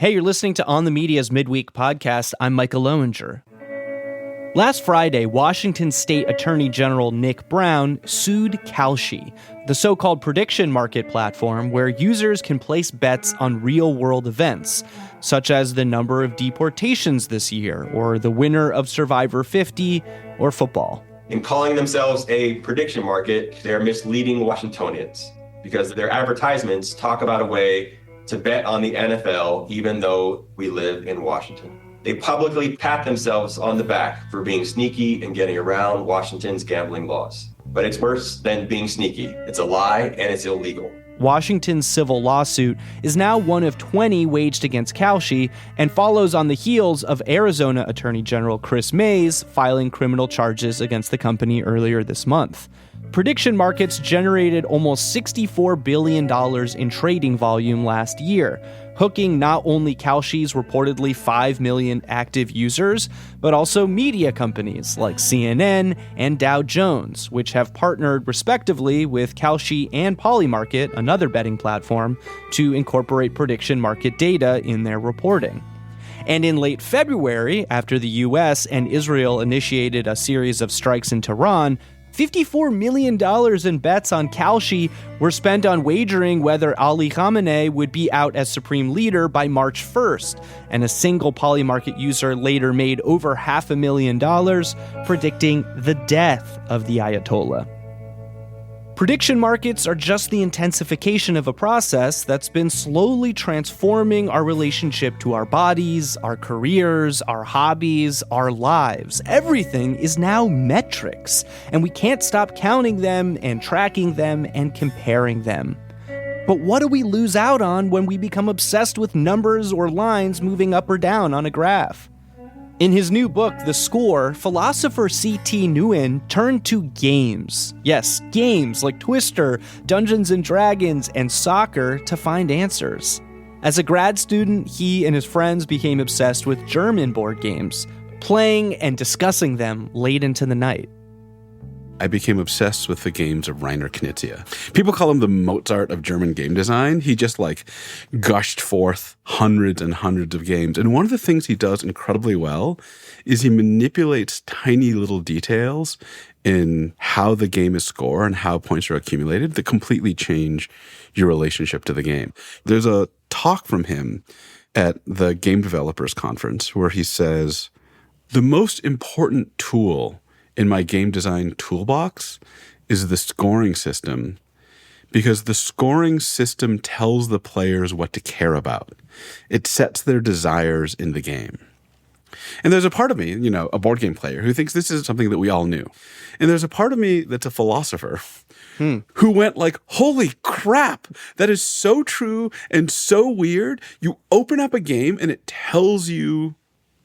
Hey, you're listening to On the Media's Midweek Podcast. I'm Micah Lowinger. Last Friday, Washington State Attorney General Nick Brown sued Kalshi, the so-called prediction market platform where users can place bets on real-world events, such as the number of deportations this year, or the winner of Survivor 50, or football. In calling themselves a prediction market, they're misleading Washingtonians because their advertisements talk about a way to bet on the NFL, even though we live in Washington. They publicly pat themselves on the back for being sneaky and getting around Washington's gambling laws. But it's worse than being sneaky. It's a lie and it's illegal. Washington's civil lawsuit is now one of 20 waged against Kalshi and follows on the heels of Arizona Attorney General Chris Mays filing criminal charges against the company earlier this month. Prediction markets generated almost $64 billion in trading volume last year, hooking not only Kalshi's reportedly 5 million active users, but also media companies like CNN and Dow Jones, which have partnered respectively with Kalshi and Polymarket, another betting platform, to incorporate prediction market data in their reporting. And in late February, after the US and Israel initiated a series of strikes in Tehran, $54 million in bets on Kalshi were spent on wagering whether Ali Khamenei would be out as supreme leader by March 1st, and a single Polymarket user later made over $500,000 predicting the death of the Ayatollah. Prediction markets are just the intensification of a process that's been slowly transforming our relationship to our bodies, our careers, our hobbies, our lives. Everything is now metrics, and we can't stop counting them and tracking them and comparing them. But what do we lose out on when we become obsessed with numbers or lines moving up or down on a graph? In his new book, The Score, philosopher C.T. Nguyen turned to games. Yes, games like Twister, Dungeons & Dragons, and soccer to find answers. As a grad student, he and his friends became obsessed with German board games, playing and discussing them late into the night. I became obsessed with the games of Rainer Knizia. People call him the Mozart of German game design. He just gushed forth hundreds and hundreds of games. And one of the things he does incredibly well is he manipulates tiny little details in how the game is scored and how points are accumulated that completely change your relationship to the game. There's a talk from him at the Game Developers Conference where he says, the most important tool in my game design toolbox is the scoring system, because the scoring system tells the players what to care about. It sets their desires in the game. And there's a part of me, a board game player, who thinks this is something that we all knew. And there's a part of me that's a philosopher who went holy crap, that is so true and so weird. You open up a game and it tells you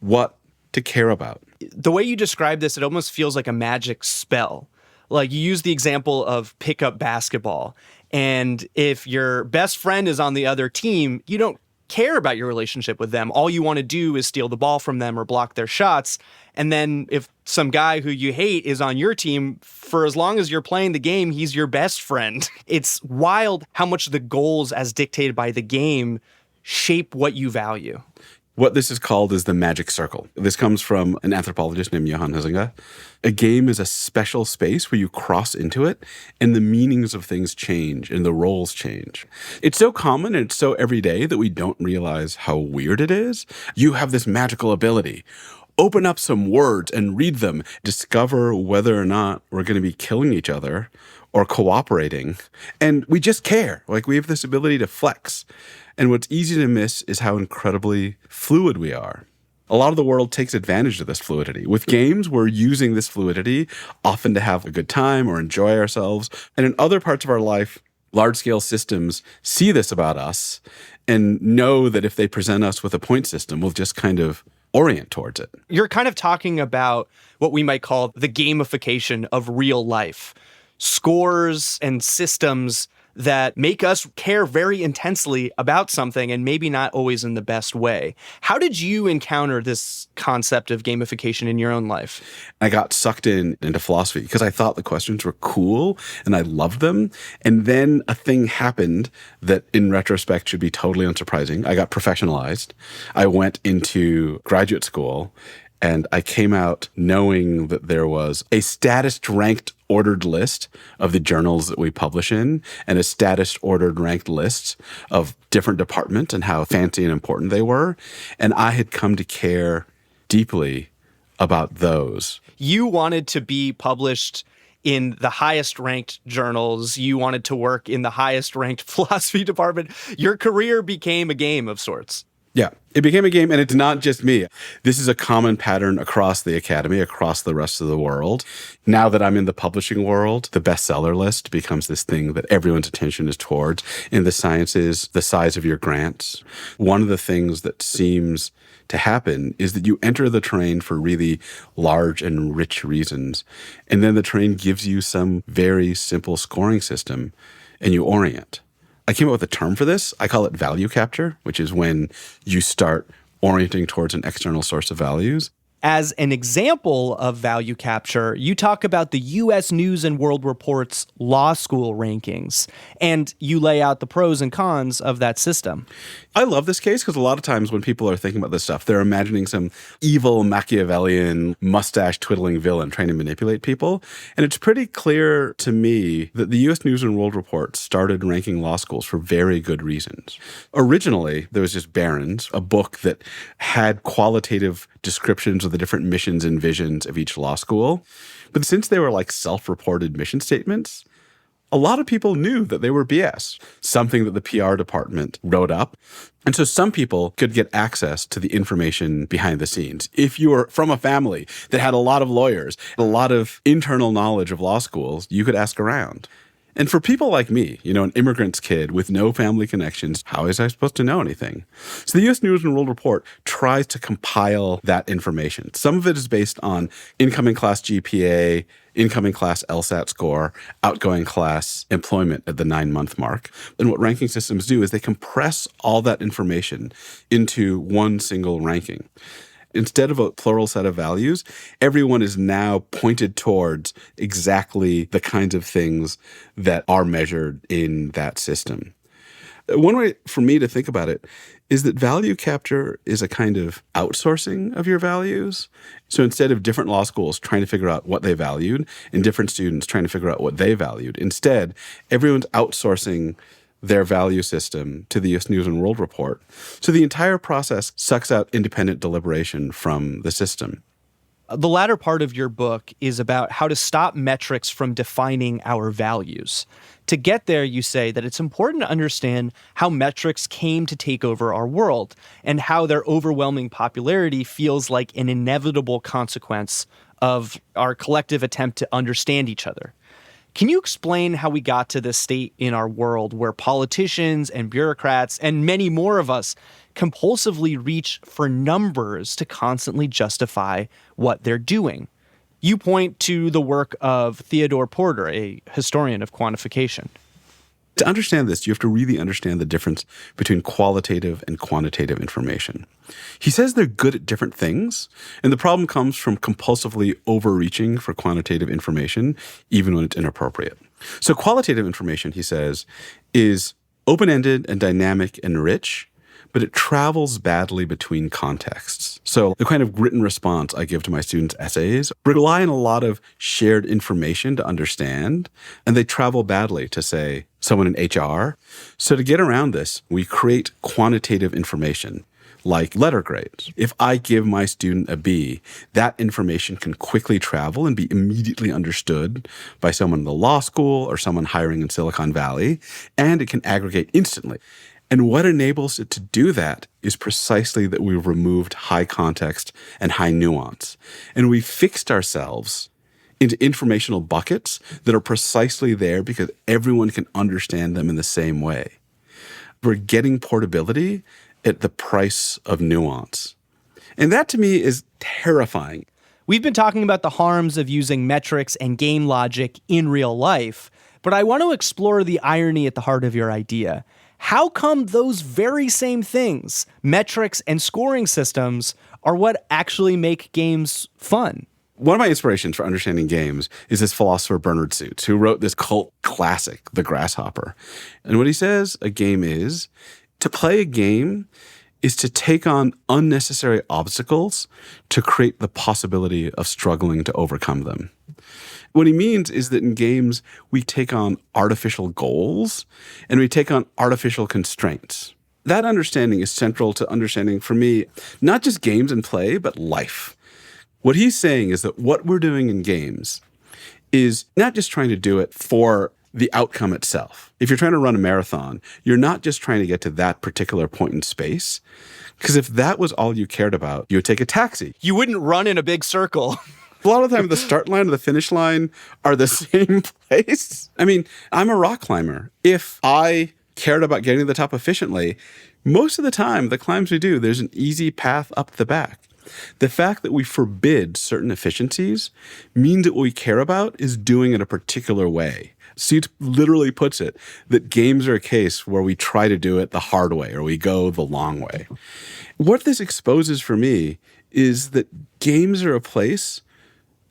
what to care about. The way you describe this, it almost feels like a magic spell. Like you use the example of pickup basketball. And if your best friend is on the other team, you don't care about your relationship with them. All you want to do is steal the ball from them or block their shots. And then if some guy who you hate is on your team, for as long as you're playing the game, he's your best friend. It's wild how much the goals as dictated by the game shape what you value. What this is called is the magic circle. This comes from an anthropologist named Johan Huizinga. A game is a special space where you cross into it and the meanings of things change and the roles change. It's so common and it's so everyday that we don't realize how weird it is. You have this magical ability. Open up some words and read them. Discover whether or not we're going to be killing each other or cooperating. And we just care. We have this ability to flex. And what's easy to miss is how incredibly fluid we are. A lot of the world takes advantage of this fluidity. With games, we're using this fluidity often to have a good time or enjoy ourselves. And in other parts of our life, large-scale systems see this about us and know that if they present us with a point system, we'll just kind of orient towards it. You're kind of talking about what we might call the gamification of real life. Scores and systems that make us care very intensely about something and maybe not always in the best way. How did you encounter this concept of gamification in your own life? I got sucked into philosophy because I thought the questions were cool and I loved them. And then a thing happened that in retrospect should be totally unsurprising. I got professionalized. I went into graduate school and I came out knowing that there was a status ranked ordered list of the journals that we publish in and a status ordered ranked list of different departments and how fancy and important they were. And I had come to care deeply about those. You wanted to be published in the highest ranked journals. You wanted to work in the highest ranked philosophy department. Your career became a game of sorts. Yeah, it became a game, and it's not just me. This is a common pattern across the academy, across the rest of the world. Now that I'm in the publishing world, the bestseller list becomes this thing that everyone's attention is towards. In the sciences, the size of your grants. One of the things that seems to happen is that you enter the train for really large and rich reasons, and then the train gives you some very simple scoring system, and you orient. I came up with a term for this. I call it value capture, which is when you start orienting towards an external source of values. As an example of value capture, you talk about the U.S. News and World Report's law school rankings, and you lay out the pros and cons of that system. I love this case because a lot of times when people are thinking about this stuff, they're imagining some evil Machiavellian mustache-twiddling villain trying to manipulate people. And it's pretty clear to me that the U.S. News and World Report started ranking law schools for very good reasons. Originally, there was just Barron's, a book that had qualitative descriptions of the different missions and visions of each law school. But since they were like self-reported mission statements, a lot of people knew that they were BS, something that the PR department wrote up. And so some people could get access to the information behind the scenes. If you were from a family that had a lot of lawyers, a lot of internal knowledge of law schools, you could ask around. And for people like me, an immigrant's kid with no family connections, how is I supposed to know anything? So the U.S. News and World Report tries to compile that information. Some of it is based on incoming class GPA, incoming class LSAT score, outgoing class employment at the 9-month mark. And what ranking systems do is they compress all that information into one single ranking. Instead of a plural set of values, everyone is now pointed towards exactly the kinds of things that are measured in that system. One way for me to think about it is that value capture is a kind of outsourcing of your values. So instead of different law schools trying to figure out what they valued and different students trying to figure out what they valued, instead, everyone's outsourcing their value system to the U.S. News and World Report. So the entire process sucks out independent deliberation from the system. The latter part of your book is about how to stop metrics from defining our values. To get there, you say that it's important to understand how metrics came to take over our world and how their overwhelming popularity feels like an inevitable consequence of our collective attempt to understand each other. Can you explain how we got to this state in our world where politicians and bureaucrats and many more of us compulsively reach for numbers to constantly justify what they're doing? You point to the work of Theodore Porter, a historian of quantification. To understand this, you have to really understand the difference between qualitative and quantitative information. He says they're good at different things, and the problem comes from compulsively overreaching for quantitative information, even when it's inappropriate. So qualitative information, he says, is open-ended and dynamic and rich, but it travels badly between contexts. So the kind of written response I give to my students' essays rely on a lot of shared information to understand, and they travel badly to, say, someone in HR. So to get around this, we create quantitative information, like letter grades. If I give my student a B, that information can quickly travel and be immediately understood by someone in the law school or someone hiring in Silicon Valley, and it can aggregate instantly. And what enables it to do that is precisely that we've removed high context and high nuance. And we've fixed ourselves into informational buckets that are precisely there because everyone can understand them in the same way. We're getting portability at the price of nuance. And that to me is terrifying. We've been talking about the harms of using metrics and game logic in real life, But I want to explore the irony at the heart of your idea. How come those very same things, metrics and scoring systems, are what actually make games fun? One of my inspirations for understanding games is this philosopher Bernard Suits, who wrote this cult classic, The Grasshopper. And what he says a game is, to play a game is to take on unnecessary obstacles to create the possibility of struggling to overcome them. What he means is that in games, we take on artificial goals and we take on artificial constraints. That understanding is central to understanding, for me, not just games and play, but life. What he's saying is that what we're doing in games is not just trying to do it for the outcome itself. If you're trying to run a marathon, you're not just trying to get to that particular point in space. Because if that was all you cared about, you would take a taxi. You wouldn't run in a big circle. A lot of the time, the start line and the finish line are the same place. I mean, I'm a rock climber. If I cared about getting to the top efficiently, most of the time, the climbs we do, there's an easy path up the back. The fact that we forbid certain efficiencies means that what we care about is doing it a particular way. Suits literally puts it that games are a case where we try to do it the hard way or we go the long way. What this exposes for me is that games are a place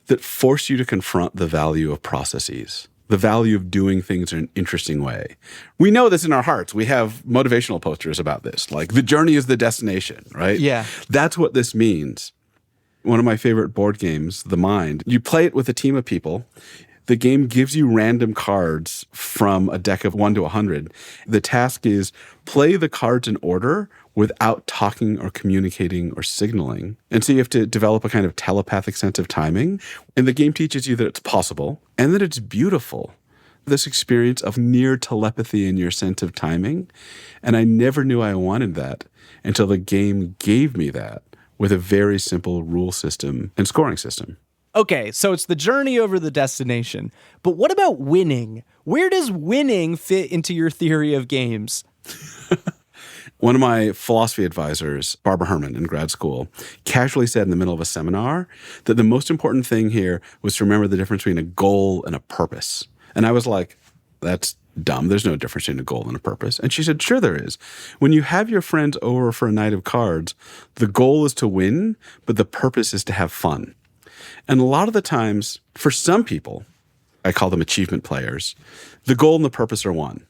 that force you to confront the value of processes, the value of doing things in an interesting way. We know this in our hearts. We have motivational posters about this, like the journey is the destination, right? Yeah. That's what this means. One of my favorite board games, The Mind, you play it with a team of people. The game gives you random cards from a deck of 1 to 100. The task is play the cards in order without talking or communicating or signaling. And so you have to develop a kind of telepathic sense of timing. And the game teaches you that it's possible and that it's beautiful. This experience of near telepathy in your sense of timing. And I never knew I wanted that until the game gave me that with a very simple rule system and scoring system. Okay, so it's the journey over the destination. But what about winning? Where does winning fit into your theory of games? One of my philosophy advisors, Barbara Herman in grad school, casually said in the middle of a seminar that the most important thing here was to remember the difference between a goal and a purpose. And I was like, that's dumb. There's no difference between a goal and a purpose. And she said, sure there is. When you have your friends over for a night of cards, the goal is to win, but the purpose is to have fun. And a lot of the times, for some people, I call them achievement players, the goal and the purpose are one.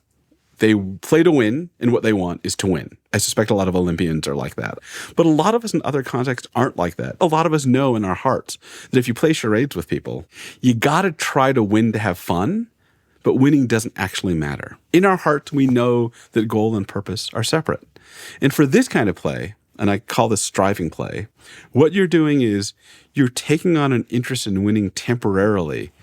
They play to win, and what they want is to win. I suspect a lot of Olympians are like that. But a lot of us in other contexts aren't like that. A lot of us know in our hearts that if you play charades with people, you got to try to win to have fun, but winning doesn't actually matter. In our hearts, we know that goal and purpose are separate. And for this kind of play, and I call this striving play, what you're doing is you're taking on an interest in winning temporarily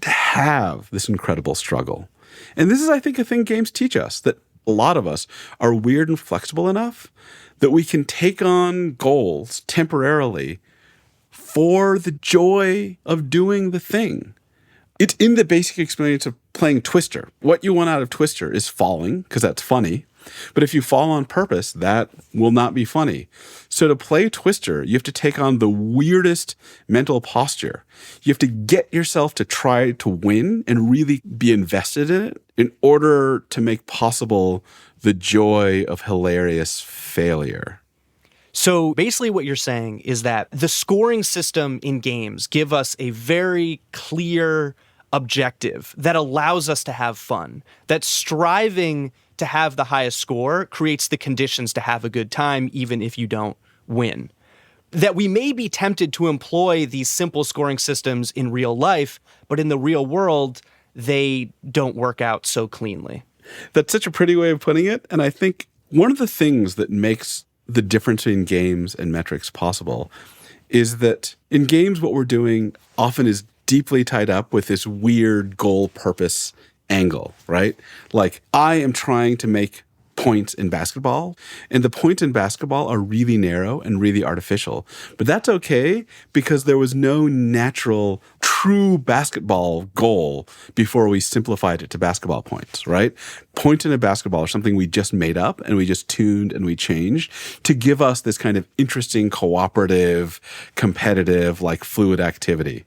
to have this incredible struggle. And this is, I think, a thing games teach us, that a lot of us are weird and flexible enough that we can take on goals temporarily for the joy of doing the thing. It's in the basic experience of playing Twister. What you want out of Twister is falling, because that's funny. But if you fall on purpose, that will not be funny. So to play Twister, you have to take on the weirdest mental posture. You have to get yourself to try to win and really be invested in it in order to make possible the joy of hilarious failure. So basically what you're saying is that the scoring system in games give us a very clear objective that allows us to have fun, that striving to have the highest score creates the conditions to have a good time, even if you don't win. That we may be tempted to employ these simple scoring systems in real life, but in the real world, they don't work out so cleanly. That's such a pretty way of putting it. And I think one of the things that makes the difference between games and metrics possible is that in games, what we're doing often is deeply tied up with this weird goal purpose angle, right? Like, I am trying to make points in basketball, and the points in basketball are really narrow and really artificial. But that's okay because there was no natural, true basketball goal before we simplified it to basketball points, right? Points in a basketball are something we just made up and we just tuned and we changed to give us this kind of interesting, cooperative, competitive, like fluid activity.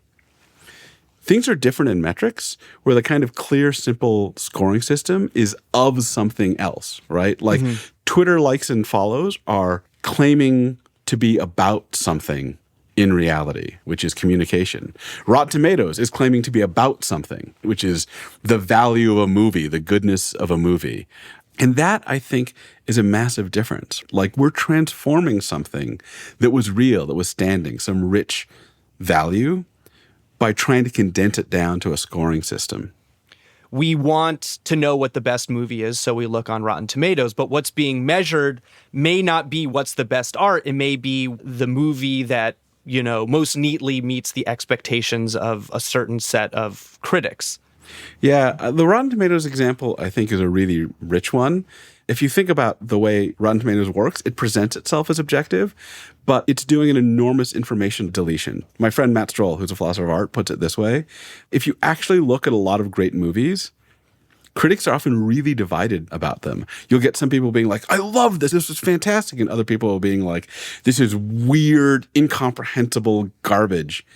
Things are different in metrics where the kind of clear, simple scoring system is of something else, right? Like Twitter likes and follows are claiming to be about something in reality, which is communication. Rotten Tomatoes is claiming to be about something, which is the value of a movie, the goodness of a movie. And that, I think, is a massive difference. Like, we're transforming something that was real, that was standing, some rich value, by trying to condense it down to a scoring system. We want to know what the best movie is, so we look on Rotten Tomatoes, but what's being measured may not be what's the best art. It may be the movie that, most neatly meets the expectations of a certain set of critics. Yeah, the Rotten Tomatoes example, I think, is a really rich one. If you think about the way Rotten Tomatoes works, it presents itself as objective, but it's doing an enormous information deletion. My friend Matt Stroll, who's a philosopher of art, puts it this way. If you actually look at a lot of great movies, critics are often really divided about them. You'll get some people being like, I love this. This was fantastic. And other people being like, this is weird, incomprehensible garbage.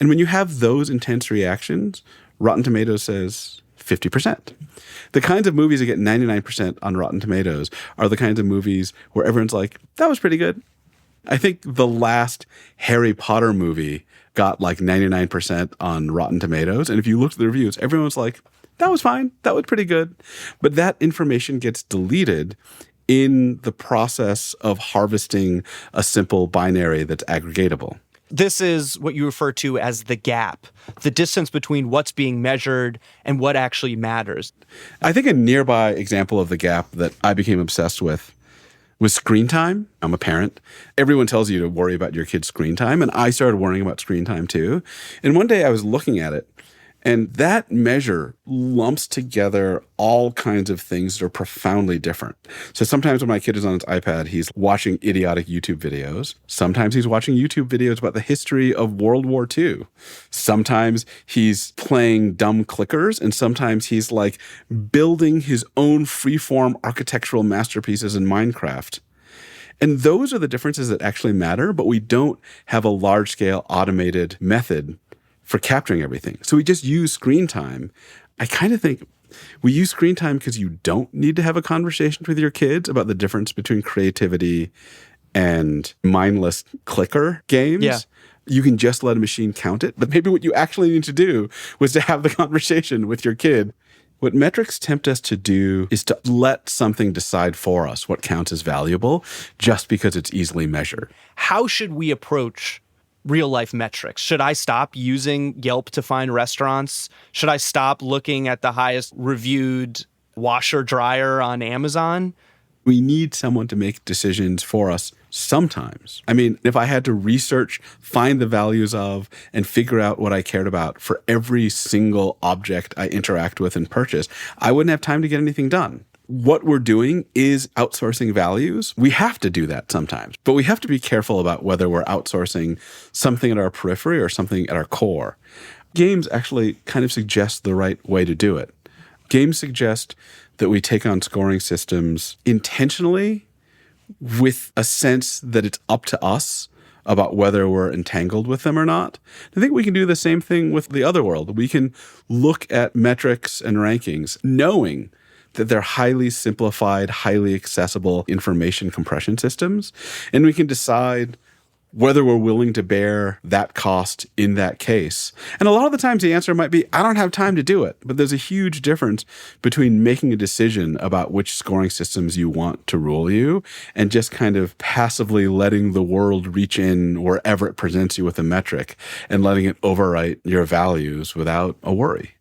And when you have those intense reactions, Rotten Tomatoes says 50%. The kinds of movies that get 99% on Rotten Tomatoes are the kinds of movies where everyone's like, that was pretty good. I think the last Harry Potter movie got like 99% on Rotten Tomatoes. And if you looked at the reviews, everyone's like, that was fine. That was pretty good. But that information gets deleted in the process of harvesting a simple binary that's aggregatable. This is what you refer to as the gap, the distance between what's being measured and what actually matters. I think a nearby example of the gap that I became obsessed with was screen time. I'm a parent. Everyone tells you to worry about your kid's screen time, and I started worrying about screen time too. And one day I was looking at it, and that measure lumps together all kinds of things that are profoundly different. So sometimes when my kid is on his iPad, he's watching idiotic YouTube videos. Sometimes he's watching YouTube videos about the history of World War II. Sometimes he's playing dumb clickers, and sometimes he's like building his own freeform architectural masterpieces in Minecraft. And those are the differences that actually matter, but we don't have a large-scale automated method for capturing everything. So we just use screen time. I kind of think we use screen time because you don't need to have a conversation with your kids about the difference between creativity and mindless clicker games. Yeah. You can just let a machine count it. But maybe what you actually need to do was to have the conversation with your kid. What metrics tempt us to do is to let something decide for us what counts as valuable just because it's easily measured. How should we approach real life metrics? Should I stop using Yelp to find restaurants? Should I stop looking at the highest reviewed washer dryer on Amazon? We need someone to make decisions for us sometimes. I mean, if I had to research, find the values of, and figure out what I cared about for every single object I interact with and purchase, I wouldn't have time to get anything done. What we're doing is outsourcing values. We have to do that sometimes, but we have to be careful about whether we're outsourcing something at our periphery or something at our core. Games actually kind of suggest the right way to do it. Games suggest that we take on scoring systems intentionally with a sense that it's up to us about whether we're entangled with them or not. I think we can do the same thing with the other world. We can look at metrics and rankings knowing that they're highly simplified, highly accessible information compression systems. And we can decide whether we're willing to bear that cost in that case. And a lot of the times the answer might be, I don't have time to do it. But there's a huge difference between making a decision about which scoring systems you want to rule you and just kind of passively letting the world reach in wherever it presents you with a metric and letting it overwrite your values without a worry.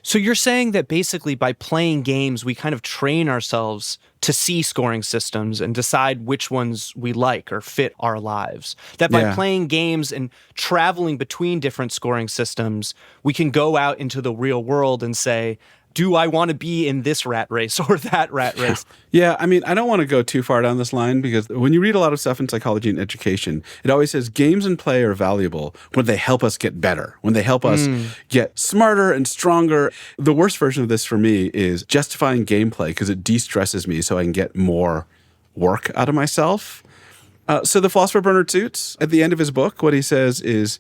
So you're saying that basically by playing games, we kind of train ourselves to see scoring systems and decide which ones we like or fit our lives. That by playing games and traveling between different scoring systems, we can go out into the real world and say, do I want to be in this rat race or that rat race? Yeah, I mean, I don't want to go too far down this line because when you read a lot of stuff in psychology and education, it always says games and play are valuable when they help us get better, when they help us get smarter and stronger. The worst version of this for me is justifying gameplay because it de-stresses me so I can get more work out of myself. So the philosopher Bernard Suits, at the end of his book, what he says is,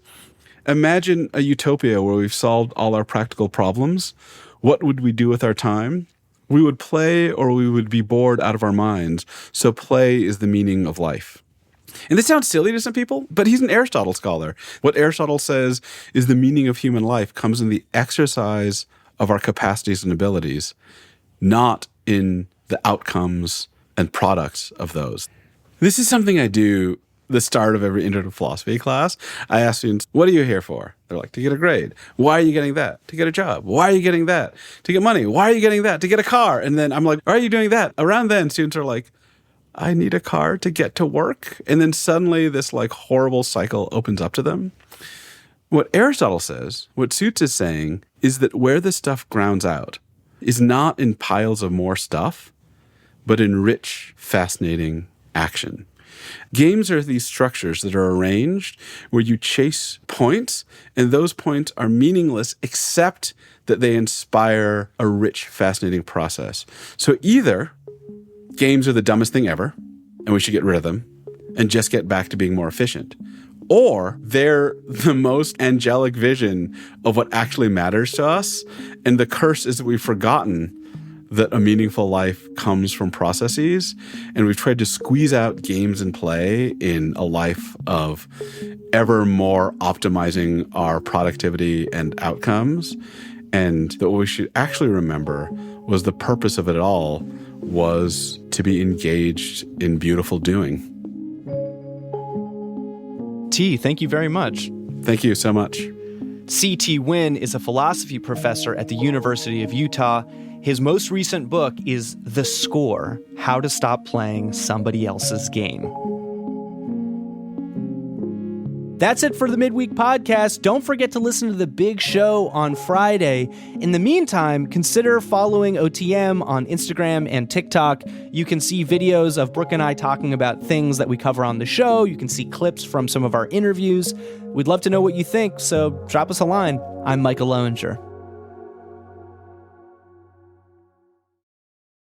Imagine a utopia where we've solved all our practical problems. What would we do with our time? We would play or we would be bored out of our minds. So play is the meaning of life. And this sounds silly to some people, but he's an Aristotle scholar. What Aristotle says is the meaning of human life comes in the exercise of our capacities and abilities, not in the outcomes and products of those. This is something I do the start of every intro to philosophy class. I ask students, what are you here for? They're like, to get a grade. Why are you getting that? To get a job. Why are you getting that? To get money. Why are you getting that? To get a car. And then I'm like, why are you doing that? Around then, students are like, I need a car to get to work. And then suddenly this like horrible cycle opens up to them. What Aristotle says, what Suits is saying, is that where the stuff grounds out is not in piles of more stuff, but in rich, fascinating action. Games are these structures that are arranged where you chase points, and those points are meaningless except that they inspire a rich, fascinating process. So either games are the dumbest thing ever, and we should get rid of them and just get back to being more efficient, or they're the most angelic vision of what actually matters to us, and the curse is that we've forgotten that a meaningful life comes from processes, and we've tried to squeeze out games and play in a life of ever more optimizing our productivity and outcomes, and that what we should actually remember was the purpose of it all was to be engaged in beautiful doing. T, thank you very much. Thank you so much. C.T. Wynn is a philosophy professor at the University of Utah. His most recent book is The Score: How to Stop Playing Somebody Else's Game. That's it for the Midweek Podcast. Don't forget to listen to the big show on Friday. In the meantime, consider following OTM on Instagram and TikTok. You can see videos of Brooke and I talking about things that we cover on the show. You can see clips from some of our interviews. We'd love to know what you think, so drop us a line. I'm Michael Lowinger.